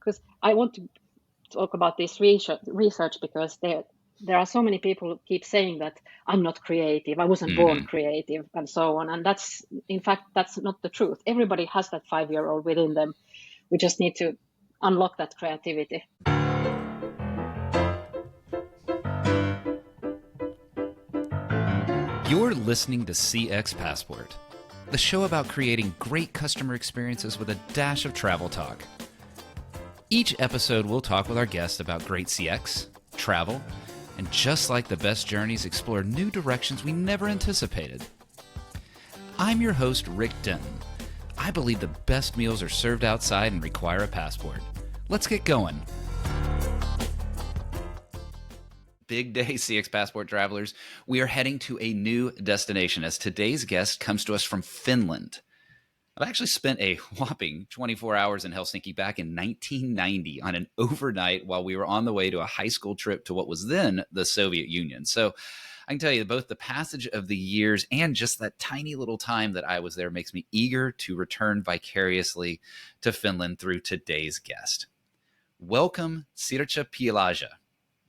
because I want to talk about this research because there are so many people who keep saying that I'm not creative, I wasn't born creative, and so on. And that's, in fact, that's not the truth. Everybody has that 5-year-old within them. We just need to unlock that creativity. You're listening to CX Passport, the show about creating great customer experiences with a dash of travel talk. Each episode, we'll talk with our guests about great CX, travel, and just like the best journeys, explore new directions we never anticipated. I'm your host, Rick Denton. I believe the best meals are served outside and require a passport. Let's get going. Big day, CX Passport travelers. We are heading to a new destination as today's guest comes to us from Finland. I've actually spent a whopping 24 hours in Helsinki back in 1990 on an overnight while we were on the way to a high school trip to what was then the Soviet Union. So I can tell you both the passage of the years and just that tiny little time that I was there makes me eager to return vicariously to Finland through today's guest. Welcome, Sirte Pihlaja.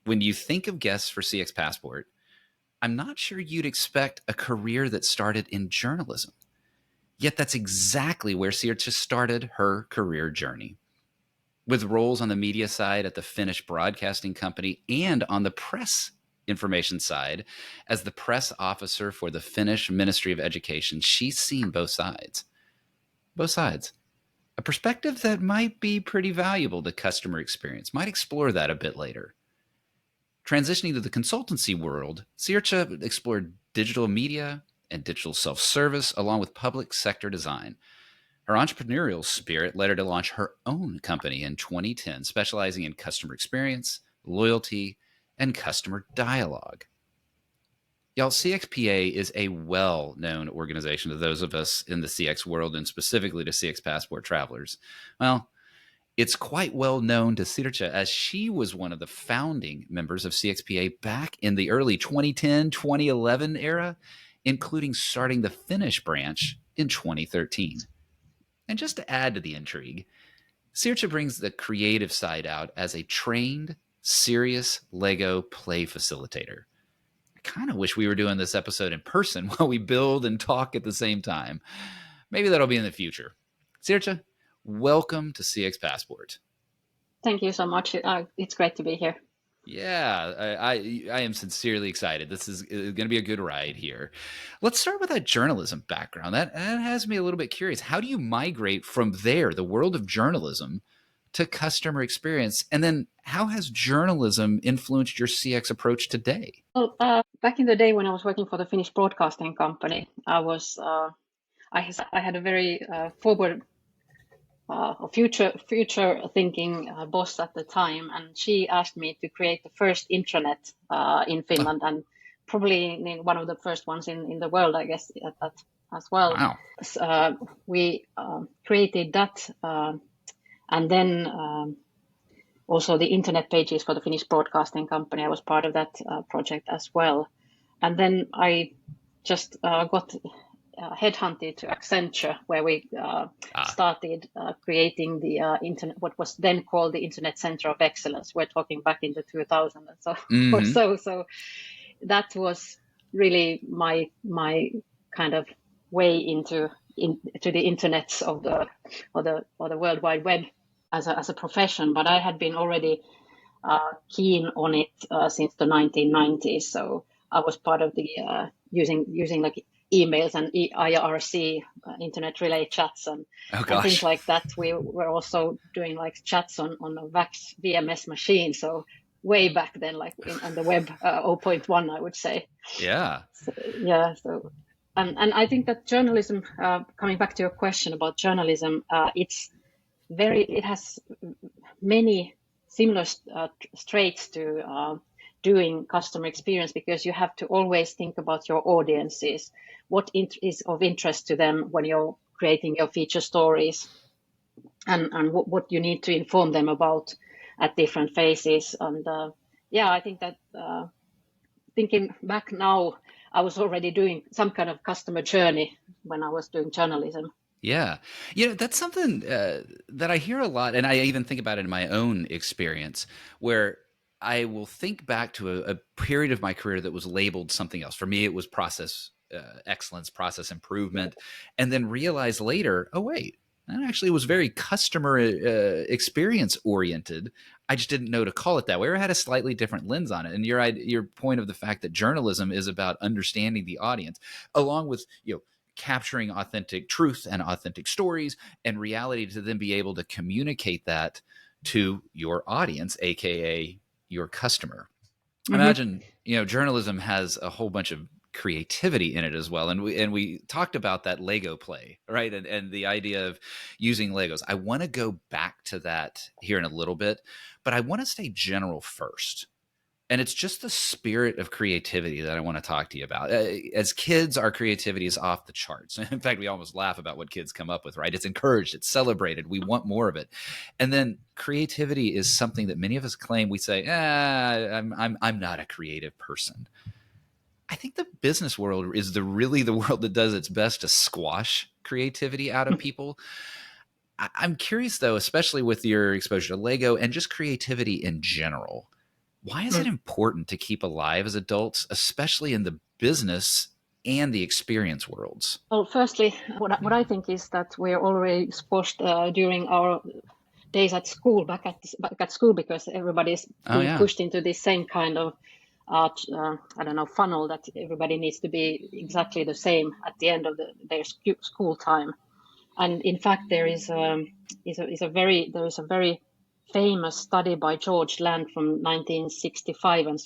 When you think of guests for CX Passport, I'm not sure you'd expect a career that started in journalism. Yet that's exactly where Sirte started her career journey. With roles on the media side at the Finnish broadcasting company and on the press information side as the press officer for the Finnish Ministry of Education, she's seen both sides. Both sides. A perspective that might be pretty valuable to customer experience. Might explore that a bit later. Transitioning to the consultancy world, Sirte explored digital media and digital self-service, along with public sector design. Her entrepreneurial spirit led her to launch her own company in 2010, specializing in customer experience, loyalty, and customer dialogue. Y'all, CXPA is a well-known organization to those of us in the CX world, and specifically to CX Passport travelers. Well, it's quite well known to Sirte as she was one of the founding members of CXPA back in the early 2010, 2011 era, including starting the Finnish branch in 2013. And just to add to the intrigue, Sirte brings the creative side out as a trained, serious LEGO play facilitator. I kind of wish we were doing this episode in person while we build and talk at the same time. Maybe that'll be in the future. Sirte, welcome to CX Passport. Thank you so much. It's great to be here. Yeah, I am sincerely excited. This is going to be a good ride here. Let's start with that journalism background. That has me a little bit curious. How do you migrate from there, the world of journalism, to customer experience? And then how has journalism influenced your CX approach today? Well, back in the day when I was working for the Finnish broadcasting company, I had a very forward future thinking boss at the time, and she asked me to create the first intranet in Finland, and probably one of the first ones in the world, I guess, as well. Wow. We created that, and then also the internet pages for the Finnish broadcasting company. I was part of that project as well, and then I just got headhunted to Accenture, where we started creating the internet, what was then called the Internet Center of Excellence. We're talking back in the 2000s or so. So that was really my kind of way into the internets of the World Wide Web as a profession. But I had been already keen on it since the 1990s. So I was part of the using like emails and IRC, internet relay chats and things like that. We were also doing like chats on a VAX VMS machine. So way back then, like on the web 0.1, I would say. Yeah. So and I think that journalism, coming back to your question about journalism, it has many similar traits to doing customer experience, because you have to always think about your audiences, what is of interest to them when you're creating your feature stories, and what you need to inform them about at different phases. And I think that thinking back now, I was already doing some kind of customer journey when I was doing journalism. Yeah. That's something that I hear a lot. And I even think about it in my own experience where I will think back to a period of my career that was labeled something else. For me, it was process excellence, process improvement, and then realize later, oh, wait, that actually was very customer experience oriented. I just didn't know to call it that way, or had a slightly different lens on it. And your point of the fact that journalism is about understanding the audience, along with capturing authentic truth and authentic stories and reality, to then be able to communicate that to your audience, aka your customer. Mm-hmm. Imagine, journalism has a whole bunch of creativity in it as well. And we talked about that Lego play, right? And the idea of using Legos. I want to go back to that here in a little bit, but I want to stay general first. And it's just the spirit of creativity that I want to talk to you about. As kids, our creativity is off the charts. In fact, we almost laugh about what kids come up with, right? It's encouraged, it's celebrated. We want more of it. And then creativity is something that many of us claim. We say, I'm not a creative person. I think the business world is really the world that does its best to squash creativity out of people. I'm curious, though, especially with your exposure to Lego and just creativity in general. Why is it important to keep alive as adults, especially in the business and the experience worlds? Well, firstly, what I think is that we're already exposed during our days at school, back at school, because everybody's Oh, being yeah. pushed into this same kind of I don't know, funnel, that everybody needs to be exactly the same at the end of their school time. And in fact, there is a very famous study by George Land from 1965 and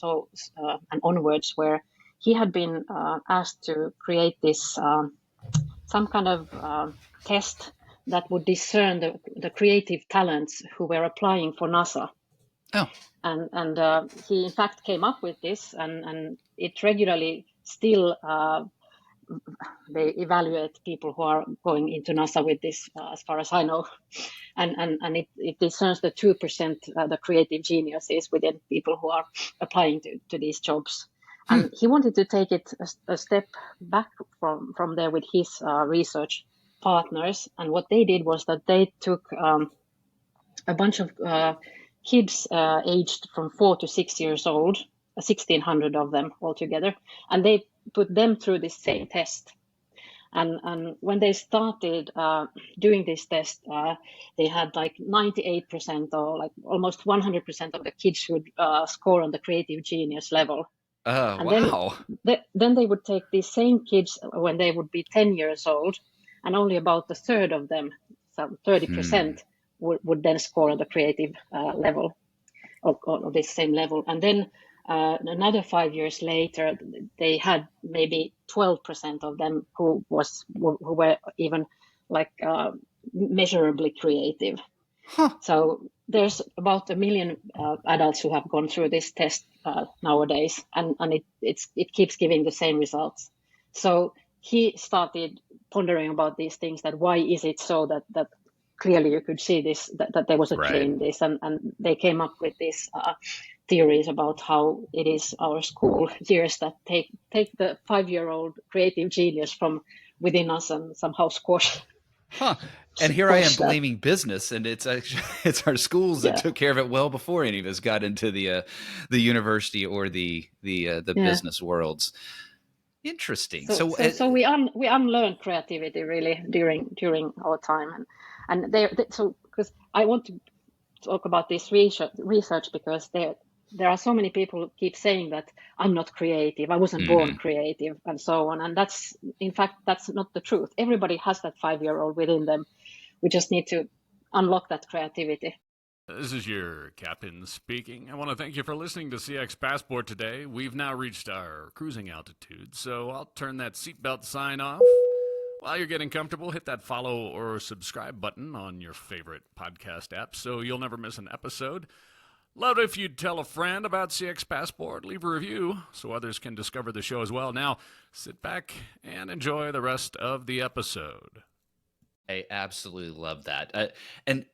onwards, where he had been asked to create this some kind of test that would discern the creative talents who were applying for NASA. Oh, And he in fact came up with this, and it regularly still they evaluate people who are going into NASA with this, as far as I know, and it discerns the 2% the creative geniuses within people who are applying to these jobs. And he wanted to take it a step back from there with his research partners. And what they did was that they took a bunch of kids aged from 4 to 6 years old, 1,600 of them altogether, and they put them through this same test. And when they started doing this test, they had like 98% or like almost 100% of the kids would score on the creative genius level. And wow. then they would take these same kids when they would be 10 years old, and only about a third of them, so 30%, would then score on the creative level, or this same level. And then another 5 years later, they had maybe 12% of them who were even like measurably creative. Huh. So there's about 1 million adults who have gone through this test nowadays, and it keeps giving the same results. So he started pondering about these things, that why is it so that clearly you could see this, that there was a Right. in this, and they came up with these theories about how it is our school years that take the 5-year-old creative genius from within us and somehow squash. Huh. And here I am Squash that. blaming business, and it's actually it's our schools that Yeah. took care of it well before any of us got into the university or the Yeah. business worlds. Interesting. So we unlearned creativity really during our time, and so because I want to talk about this research because there are so many people who keep saying that I'm not creative, I wasn't born creative, and so on. And that's, in fact, that's not the truth. Everybody has that 5-year-old within them. We just need to unlock that creativity. This is your captain speaking. I want to thank you for listening to CX Passport today. We've now reached our cruising altitude, so I'll turn that seatbelt sign off. While you're getting comfortable, hit that follow or subscribe button on your favorite podcast app so you'll never miss an episode. Love it if you'd tell a friend about CX Passport, leave a review so others can discover the show as well. Now, sit back and enjoy the rest of the episode. I absolutely love that. And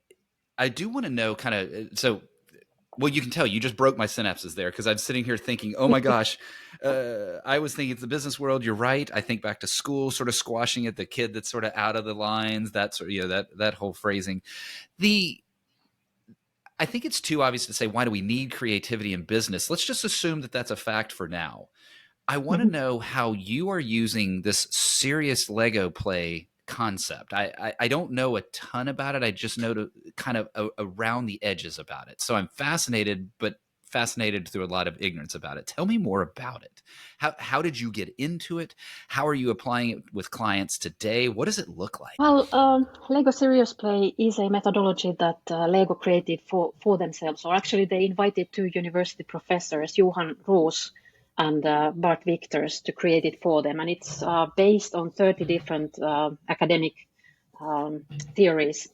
I do want to know kind of, so Well, you can tell you just broke my synapses there, because I'm sitting here thinking, oh my gosh, I was thinking it's the business world. You're right. I think back to school, sort of squashing it, the kid that's sort of out of the lines, that sort of, that whole phrasing. I think it's too obvious to say, why do we need creativity in business? Let's just assume that that's a fact for now. I want to know how you are using this serious Lego play concept. I don't know a ton about it. I just know to kind of around the edges about it. So I'm fascinated, but fascinated through a lot of ignorance about it. Tell me more about it. How did you get into it? How are you applying it with clients today? What does it look like? Well, LEGO Serious Play is a methodology that LEGO created for themselves. Or actually, they invited two university professors, Johan Roos and Bart Victors, to create it for them. And it's based on 30 different academic theories.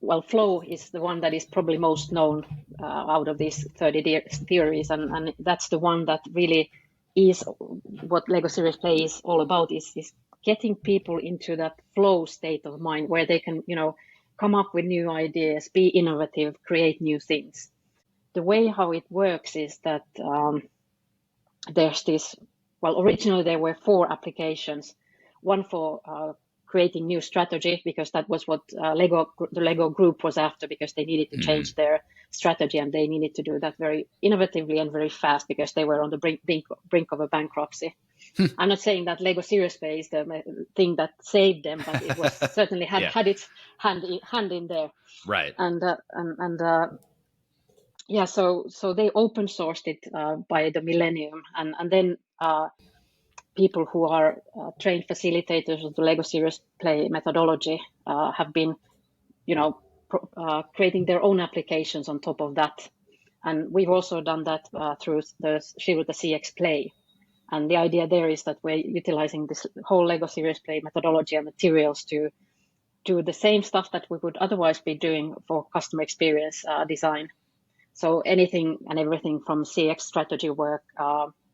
Well, flow is the one that is probably most known out of these 30 theories. And that's the one that really is what LEGO Serious Play is all about, is getting people into that flow state of mind where they can, come up with new ideas, be innovative, create new things. The way how it works is that there's this, well, originally there were 4 applications, one for creating new strategy, because that was what the LEGO group was after, because they needed to change their strategy, and they needed to do that very innovatively and very fast, because they were on the brink of a bankruptcy. I'm not saying that LEGO Serious Play is the thing that saved them, but it was certainly had its hand in there. Right. Yeah, so they open sourced it by the millennium, and then people who are trained facilitators of the LEGO Serious Play methodology have been, creating their own applications on top of that. And we've also done that through the CX Play. And the idea there is that we're utilizing this whole LEGO Serious Play methodology and materials to do the same stuff that we would otherwise be doing for customer experience design. So anything and everything from CX strategy work,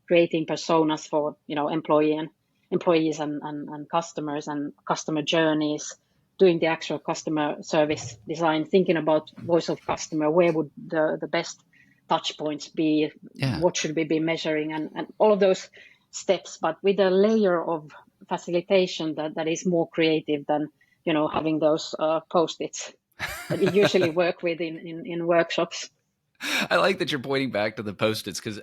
creating personas for employees and customers and customer journeys, doing the actual customer service design, thinking about voice of customer, where would the best touch points be, what should we be measuring, and all of those steps, but with a layer of facilitation that is more creative than having those post-its that you usually work with in workshops. I like that you're pointing back to the post-its, because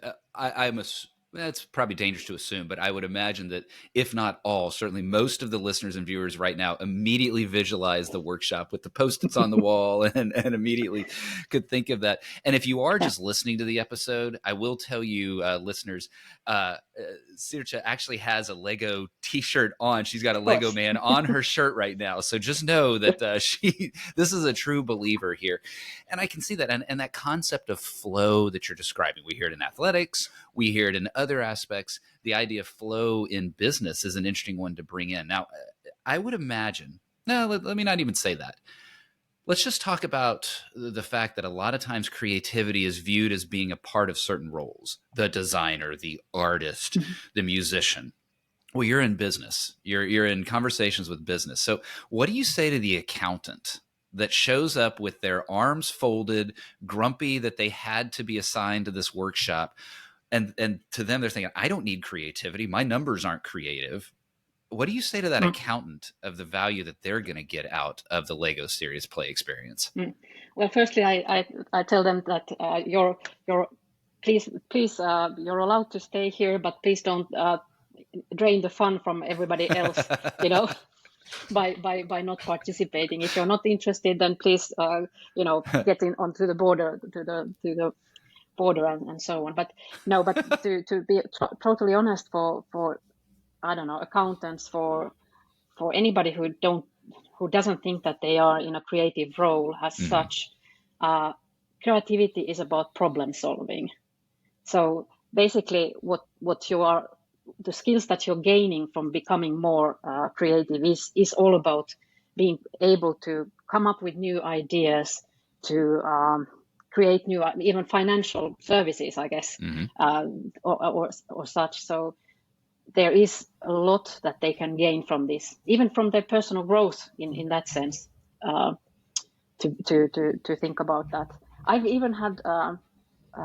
that's probably dangerous to assume, but I would imagine that if not all, certainly most of the listeners and viewers right now immediately visualize the workshop with the post-its on the wall and immediately could think of that. And if you are just listening to the episode, I will tell you, listeners, Sirte actually has a Lego t-shirt on. She's got a Lego man on her shirt right now. So just know that this is a true believer here. And I can see that. And that concept of flow that you're describing, we hear it in athletics, we hear it in other aspects. The idea of flow in business is an interesting one to bring in. Now, I would imagine, let me not even say that. Let's just talk about the fact that a lot of times creativity is viewed as being a part of certain roles. The designer, the artist, the musician. Well, you're in business. You're in conversations with business. So what do you say to the accountant that shows up with their arms folded, grumpy that they had to be assigned to this workshop? And to them, they're thinking, I don't need creativity. My numbers aren't creative. What do you say to that accountant of the value that they're going to get out of the LEGO Serious Play experience? Well, firstly, I tell them that please you're allowed to stay here, but please don't drain the fun from everybody else, by not participating. If you're not interested, then please get in onto the border to the border and so on. But no, but to be totally honest, for I don't know, accountants, for anybody who doesn't think that they are in a creative role as such, creativity is about problem solving. So basically, the skills that you're gaining from becoming more creative is all about being able to come up with new ideas, to create new, even financial services, I guess, or such. So there is a lot that they can gain from this, even from their personal growth in that sense, to think about that. I've even had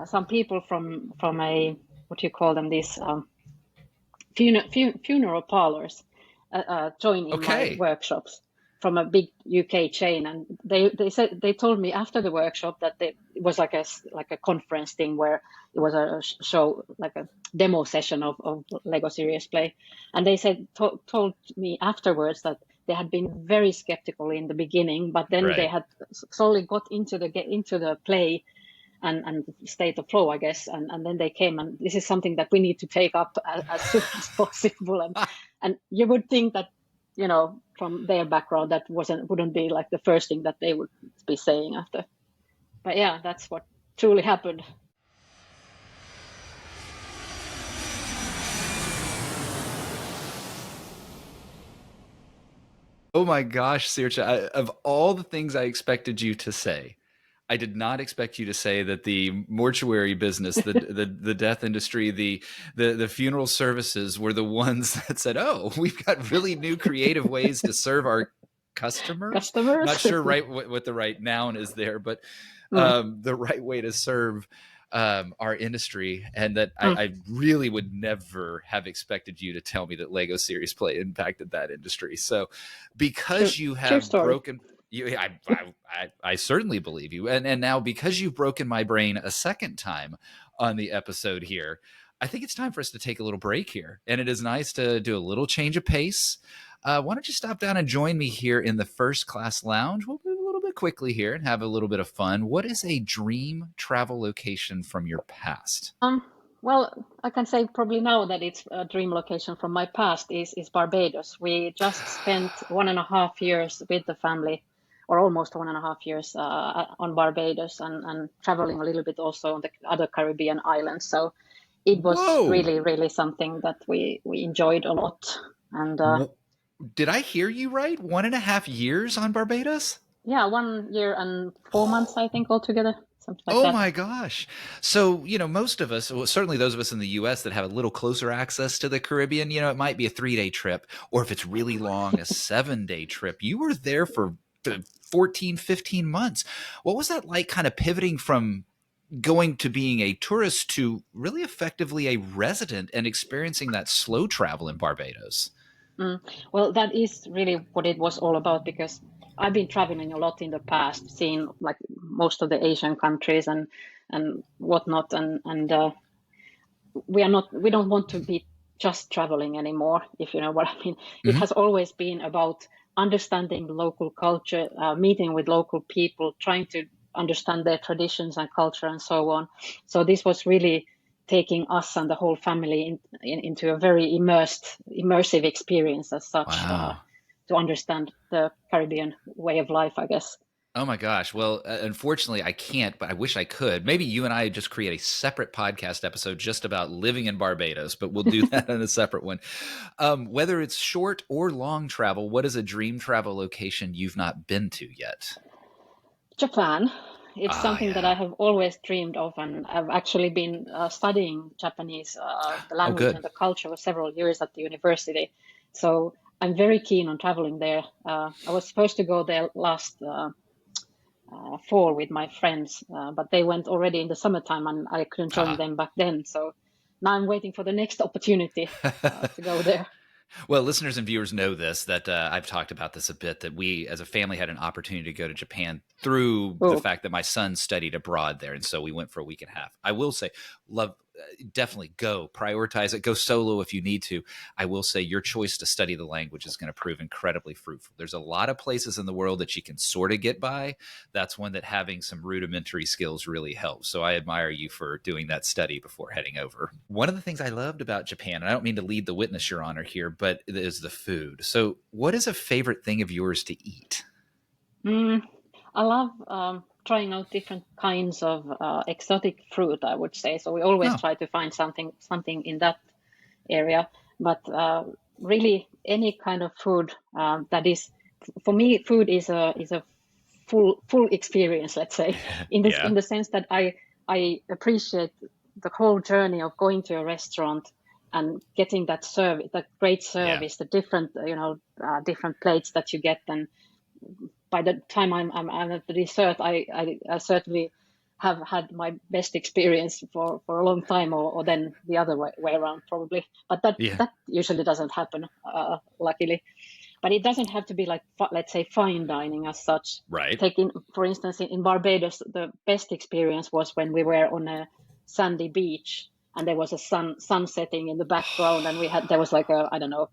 some people from a, what do you call them, these funeral parlors joining my Okay. workshops from a big UK chain, and they told me after the workshop that it was like a conference thing where it was a show, like a demo session of Lego Serious Play, and they said told me afterwards that they had been very skeptical in the beginning, but then they Right. had slowly got into the play and state of flow, I guess. And then they came, and this is something that we need to take up as soon as possible. And you would think that, from their background, that wouldn't be like the first thing that they would be saying after. But yeah, that's what truly happened. Oh my gosh, Sirte, of all the things I expected you to say, I did not expect you to say that the mortuary business, the death industry, the funeral services were the ones that said, "Oh, we've got really new creative ways to serve our customers." Not Customers. sure what the right noun is there, but Mm, the right way to serve our industry, and that mm. I really would never have expected you to tell me that Lego Serious Play impacted that industry. So, True, because you true have story. broken, I certainly believe you, and now because you've broken my brain a second time on the episode here, I think it's time for us to take a little break here, and it is nice to do a little change of pace. Why don't you stop down and join me here in the first class lounge? We'll move a little bit quickly here and have a little bit of fun. What is a dream travel location from your past? Well, I can say probably now that it's a dream location from my past is Barbados. We just spent 1.5 years with the family, or almost 1.5 years on Barbados, and traveling a little bit also on the other Caribbean islands. So it was Whoa. really, really something that we enjoyed a lot. And Did I hear you right? 1.5 years on Barbados? yeah, 1 year and 4 months, I think, altogether, something like Oh that. my gosh. So, most of us, well, certainly those of us in the US that have a little closer access to the Caribbean, it might be a 3-day trip, or if it's really long, a 7-day trip. You were there for 14, 15 months. What was that like, kind of pivoting from going to being a tourist to really effectively a resident and experiencing that slow travel in Barbados? Mm. Well, that is really what it was all about, because I've been traveling a lot in the past, seeing like most of the Asian countries and whatnot, and we don't want to be just traveling anymore, if you know what I mean. It Mm-hmm. has always been about understanding local culture, meeting with local people, trying to understand their traditions and culture and so on. So this was really taking us and the whole family into a very immersive experience as such, Wow. to understand the Caribbean way of life, I guess. Oh my gosh. Well, unfortunately, I can't, but I wish I could. Maybe you and I just create a separate podcast episode just about living in Barbados, but we'll do that in a separate one. Whether it's short or long travel, what is a dream travel location you've not been to yet? Japan. It's Ah, something that I yeah. have always dreamed of, and I've actually been studying Japanese, the Oh, language good. and the culture, for several years at the university. So I'm very keen on traveling there. I was supposed to go there last fall with my friends, but they went already in the summertime, and I couldn't join Ah. them back then. So now I'm waiting for the next opportunity to go there. Well, listeners and viewers know this, that I've talked about this a bit, that we as a family had an opportunity to go to Japan through the Oh, fact that my son studied abroad there. And so we went for a week and a half. I will say, love, definitely go, prioritize it, go solo if you need to. I will say your choice to study the language is going to prove incredibly fruitful. There's a lot of places in the world that you can sort of get by. That's one that having some rudimentary skills really helps. So I admire you for doing that study before heading over. One of the things I loved about Japan, and I don't mean to lead the witness, Your Honor, here, but it is the food. So what is a favorite thing of yours to eat? mm, I love trying out different kinds of exotic fruit, I would say. So we always Oh, try to find something in that area. But really, any kind of food that is, for me, food is a full experience. Let's say, in yeah, the sense that I appreciate the whole journey of going to a restaurant and getting that great yeah. service, the different different plates that you get, and by the time I'm at the dessert, I certainly have had my best experience for a long time, or then the other way around probably. But that usually doesn't happen, luckily. But it doesn't have to be like, let's say, fine dining as such. Right. For instance, in Barbados, the best experience was when we were on a sandy beach and there was a sun setting in the background, and there was like a, I don't know,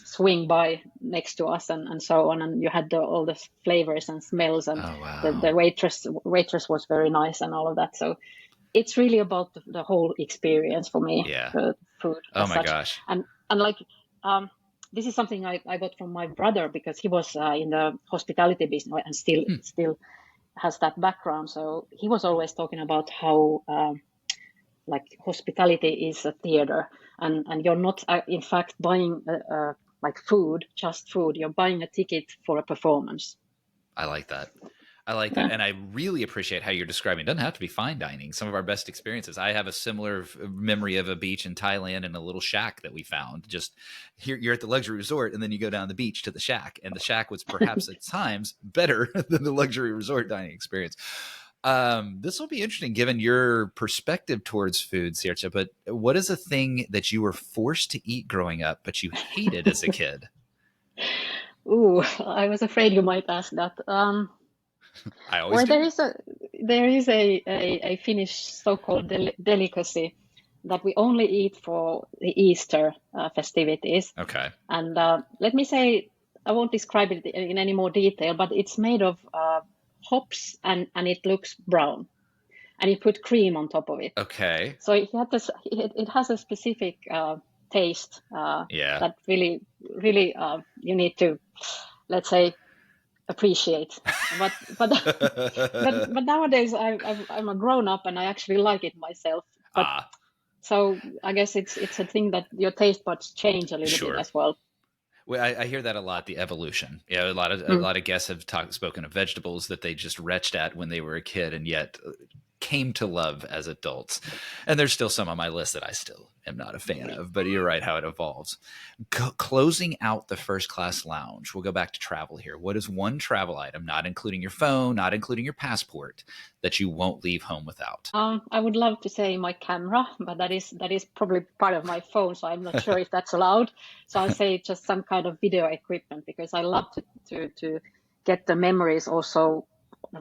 swing by next to us and so on, and you had all the flavors and smells, and the waitress was very nice and all of that. So it's really about the whole experience for me. Food. Oh my gosh. And like this is something I got from my brother, because he was in the hospitality business and still has that background. So he was always talking about how like hospitality is a theater, and you're not in fact buying like just food. You're buying a ticket for a performance. I like that. And I really appreciate how you're describing. It doesn't have to be fine dining. Some of our best experiences. I have a similar memory of a beach in Thailand and a little shack that we found. Just here, you're at the luxury resort, and then you go down the beach to the shack, and the shack was perhaps at times better than the luxury resort dining experience. This will be interesting given your perspective towards food, Sirte, but what is a thing that you were forced to eat growing up, but you hated as a kid? Ooh, I was afraid you might ask that. I always do. There is a Finnish so-called delicacy that we only eat for the Easter festivities. Okay. And let me say, I won't describe it in any more detail, but it's made of hops, and it looks brown, and you put cream on top of it. Okay. So it has a specific taste that really you need to, let's say, appreciate. But nowadays I'm a grown up and I actually like it myself. So I guess it's a thing that your taste buds change a little bit as well. Well, I hear that a lot. The evolution. Yeah, a lot of guests have spoken of vegetables that they just retched at when they were a kid, and yet came to love as adults. And there's still some on my list that I still am not a fan of. But you're right, how it evolves. Closing out the first class lounge. We'll go back to travel here. What is one travel item, not including your phone, not including your passport, that you won't leave home without? I would love to say my camera, but that is probably part of my phone, so I'm not sure if that's allowed. So I'll say just some kind of video equipment, because I love to get the memories, also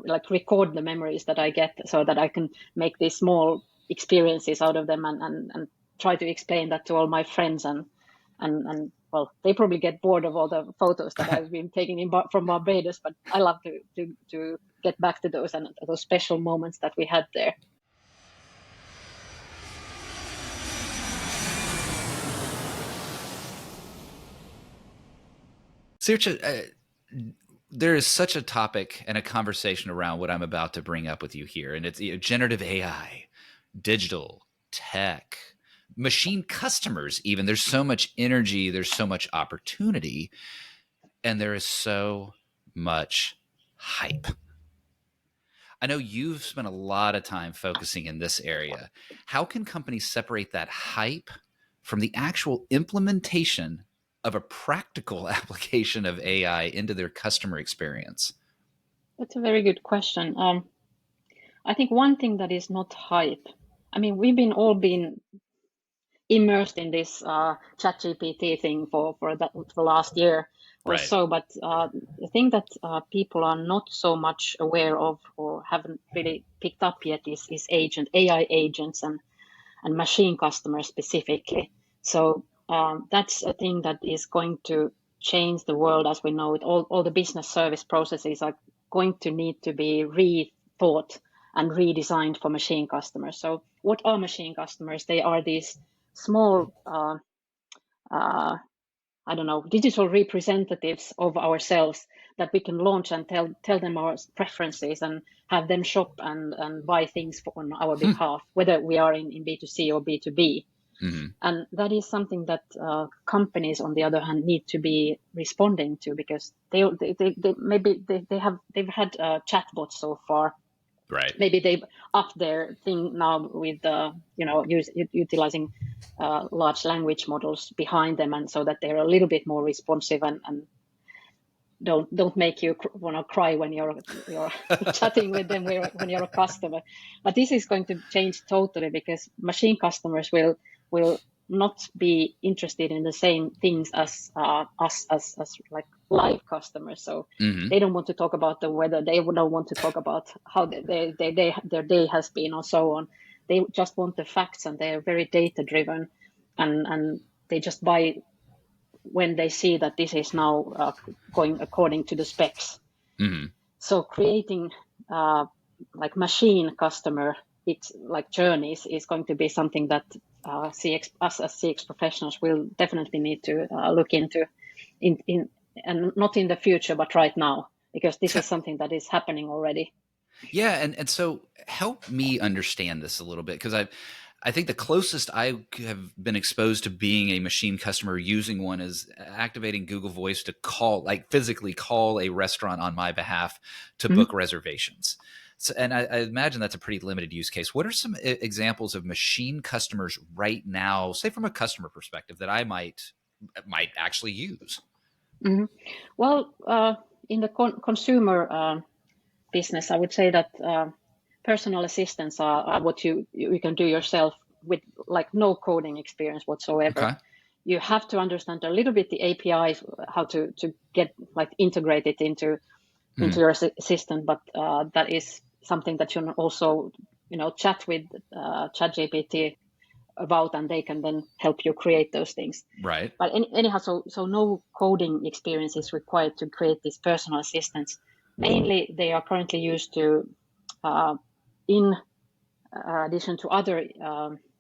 like record the memories that I get, so that I can make these small experiences out of them, and try to explain that to all my friends, and well, they probably get bored of all the photos that I've been taking from Barbados, but I love to get back to those and those special moments that we had there. Sirte, there is such a topic and a conversation around what I'm about to bring up with you here, and it's generative AI, digital, tech, machine customers even. There's so much energy, there's so much opportunity, and there is so much hype. I know you've spent a lot of time focusing in this area. How can companies separate that hype from the actual implementation of a practical application of AI into their customer experience? That's a very good question. I think one thing that is not hype. I mean, we've all been immersed in this ChatGPT thing for the last year or so, but the thing that people are not so much aware of or haven't really picked up yet is AI agents and machine customers specifically. So that's a thing that is going to change the world as we know it. All the business service processes are going to need to be rethought and redesigned for machine customers. So what are machine customers? They are these small, I don't know, digital representatives of ourselves that we can launch and tell them our preferences and have them shop and buy things on our behalf, whether we are in B2C or B2B. Mm-hmm. And that is something that companies, on the other hand, need to be responding to, because they've had chatbots so far. Right. Maybe they've upped their thing now with utilizing large language models behind them, and so that they're a little bit more responsive and don't make you want to cry when you're chatting with them when you're a customer. But this is going to change totally, because machine customers will not be interested in the same things as us as like live customers. So they don't want to talk about the weather. They don't want to talk about how their day has been or so on. They just want the facts, and they are very data driven, and they just buy when they see that this is now going according to the specs. So creating like machine customer, it's like journeys, is going to be something that us as CX professionals will definitely need to look into, and not in the future, but right now, because this is something that is happening already. Yeah, and so help me understand this a little bit, because I think the closest I have been exposed to being a machine customer using one is activating Google Voice to call, like physically call a restaurant on my behalf to book reservations. So, and I imagine that's a pretty limited use case. What are some examples of machine customers right now, say from a customer perspective, that I might actually use? Well, in the consumer business, I would say that personal assistants are what you can do yourself with like no coding experience whatsoever. Okay. You have to understand a little bit the APIs, how to get like integrate it into your assistant, but that is something that you can also chat with ChatGPT about, and they can then help you create those things. Right. But anyhow, so no coding experience is required to create these personal assistants. Mainly, they are currently used to, in addition to other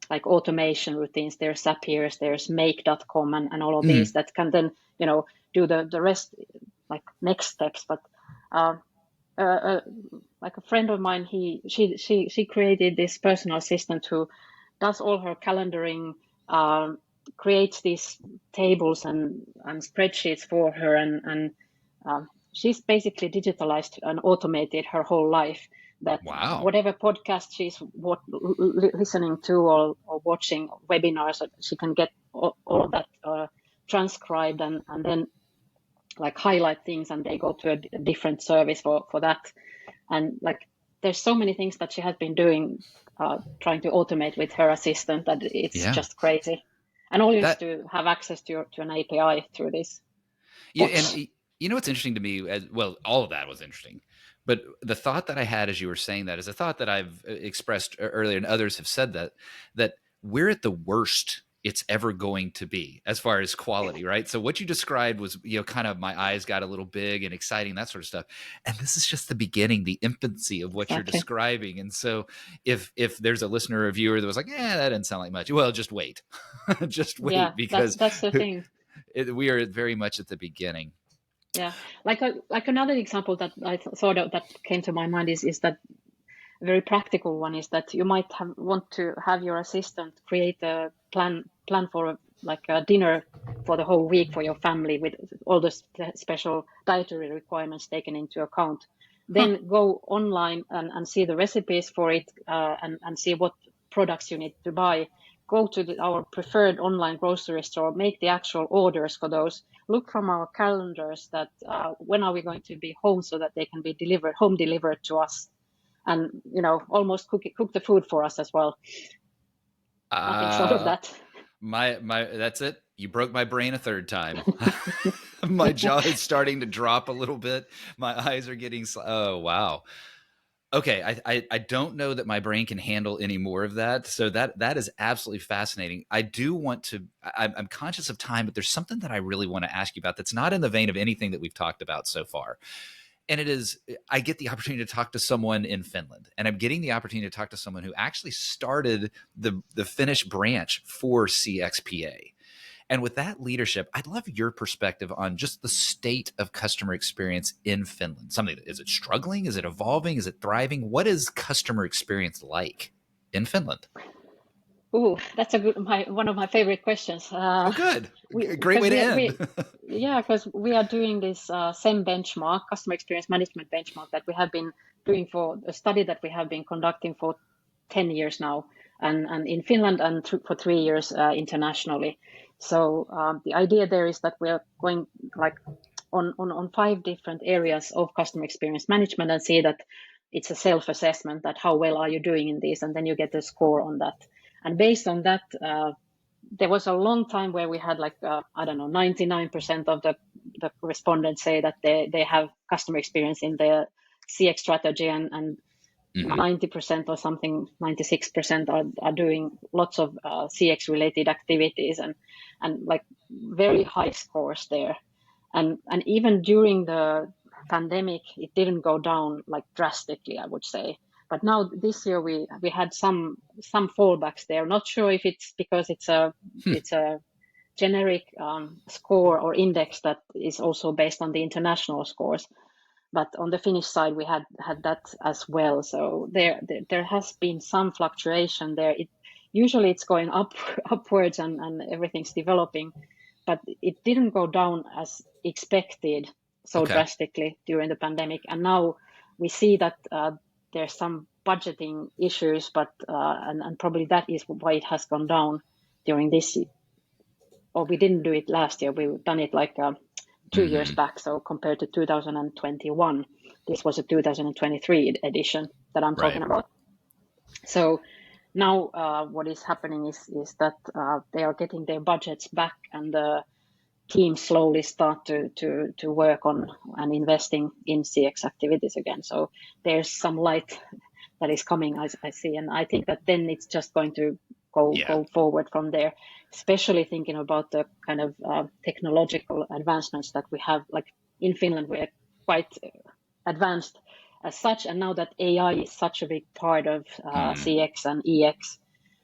like automation routines, there's Zapier, there's Make.com, and all of these that can then do the rest, like next steps. But like a friend of mine, she created this personal assistant who does all her calendaring, creates these tables and spreadsheets for her, and she's basically digitalized and automated her whole life. That whatever podcast she's listening to or watching webinars, she can get all of that transcribed and then like highlight things, and they go to a different service for that. And like there's so many things that she has been doing, trying to automate with her assistant, that it's just crazy. And all you have to have access to an API through this. Yeah, and you know what's interesting to me? Well, all of that was interesting. But the thought that I had as you were saying that is a thought that I've expressed earlier, and others have said that we're at the worst it's ever going to be as far as quality, right? So what you described was, kind of my eyes got a little big and exciting, that sort of stuff. And this is just the beginning, the infancy of what you're describing. And so if there's a listener or viewer that was like, that didn't sound like much, well, just wait. Just wait, because that's the thing. We are very much at the beginning. Yeah, like another example that I thought of that came to my mind is that a very practical one is that you might want to have your assistant create a plan for like a dinner for the whole week for your family with all the special dietary requirements taken into account. Then go online and see the recipes for it, and see what products you need to buy. Go to our preferred online grocery store, make the actual orders for those. Look from our calendars that when are we going to be home, so that they can be home delivered to us, and almost cook the food for us as well. Nothing short of that. My that's it. You broke my brain a third time. My jaw is starting to drop a little bit. My eyes are getting oh wow. Okay, I don't know that my brain can handle any more of that. So that is absolutely fascinating. I do want to, I'm conscious of time, but there's something that I really want to ask you about that's not in the vein of anything that we've talked about so far. And it is, I get the opportunity to talk to someone in Finland, and I'm getting the opportunity to talk to someone who actually started the Finnish branch for CXPA. And with that leadership, I'd love your perspective on just the state of customer experience in Finland. Is it struggling? Is it evolving? Is it thriving? What is customer experience like in Finland? Oh, that's one of my favorite questions. Good. Great way to end. Because we are doing this SEM benchmark, customer experience management benchmark, that we have been doing for a study that we have been conducting for 10 years now, and in Finland, and for 3 years internationally. So the idea there is that we are going like on 5 different areas of customer experience management and see that it's a self-assessment that how well are you doing in this, and then you get a score on that. And based on that, there was a long time where we had 99% of the respondents say that they have customer experience in their CX strategy, and 90% or something, 96% are doing lots of CX related activities and like very high scores there. And even during the pandemic, it didn't go down like drastically, I would say. But now this year we had some fallbacks there. Not sure if it's because it's a generic score or index that is also based on the international scores. But on the Finnish side, we had that as well. So there has been some fluctuation there. Usually it's going upwards and everything's developing, but it didn't go down as expected so drastically during the pandemic. And now we see that there's some budgeting issues, but and probably that is why it has gone down during this year. Or we didn't do it last year. We've done it like 2 years back. So compared to 2021, this was a 2023 edition that I'm talking about. So now what is happening is that they are getting their budgets back, and the teams slowly start to work on and investing in CX activities again. So there's some light that is coming, I see. And I think that then it's just going to go forward from there, especially thinking about the kind of technological advancements that we have. Like in Finland, we're quite advanced as such. And now that AI is such a big part of CX and EX,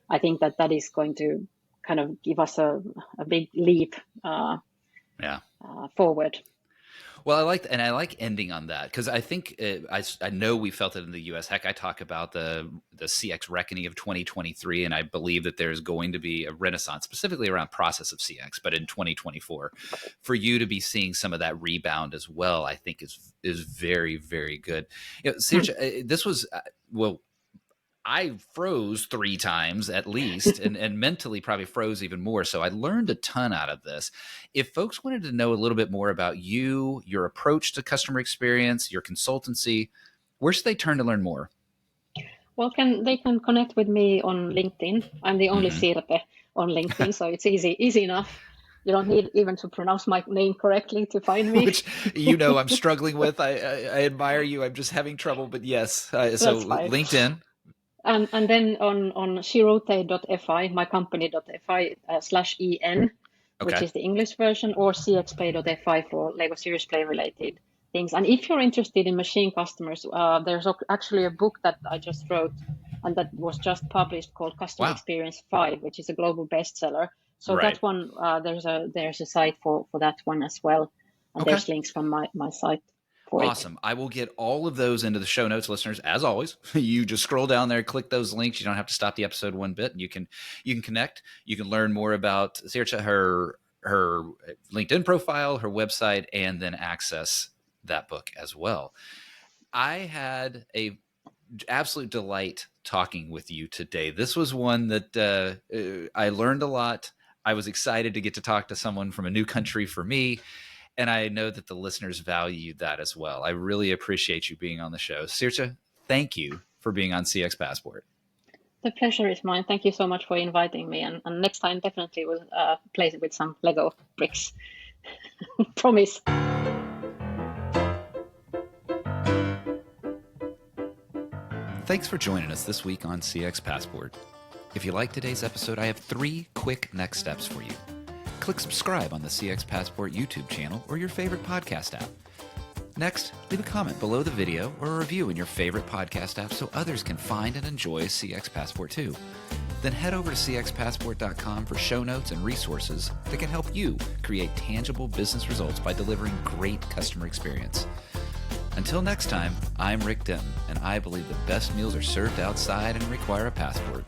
I think that is going to kind of give us a big leap forward. Well, I like ending on that, because I think I know we felt it in the U.S. Heck, I talk about the CX reckoning of 2023, and I believe that there's going to be a renaissance specifically around process of CX. But in 2024, for you to be seeing some of that rebound as well, I think is very, very good. Sirte, this was I froze 3 times at least, and mentally probably froze even more. So I learned a ton out of this. If folks wanted to know a little bit more about you, your approach to customer experience, your consultancy, where should they turn to learn more? Well, they can connect with me on LinkedIn. I'm the only Sirte on LinkedIn, so it's easy enough. You don't need even to pronounce my name correctly to find me. Which, I'm struggling with. I admire you. I'm just having trouble, but yes. So LinkedIn. And then on Sirte.fi, my company.fi /en, which is the English version, or cxplay.fi for LEGO Serious Play related things. And if you're interested in machine customers, there's actually a book that I just wrote and that was just published called Customer Experience 5, which is a global bestseller. So that one, there's a site for that one as well. And there's links from my site. Awesome. I will get all of those into the show notes, listeners. As always, you just scroll down there, click those links. You don't have to stop the episode one bit. You can connect. You can learn more about Sirte, her LinkedIn profile, her website, and then access that book as well. I had a absolute delight talking with you today. This was one that I learned a lot. I was excited to get to talk to someone from a new country for me. And I know that the listeners value that as well. I really appreciate you being on the show. Sirte, thank you for being on CX Passport. The pleasure is mine. Thank you so much for inviting me. And next time, definitely we'll play with some Lego bricks. Promise. Thanks for joining us this week on CX Passport. If you like today's episode, I have 3 quick next steps for you. Click subscribe on the CX Passport YouTube channel or your favorite podcast app. Next, leave a comment below the video or a review in your favorite podcast app so others can find and enjoy CX Passport too. Then head over to cxpassport.com for show notes and resources that can help you create tangible business results by delivering great customer experience. Until next time, I'm Rick Denton, and I believe the best meals are served outside and require a passport.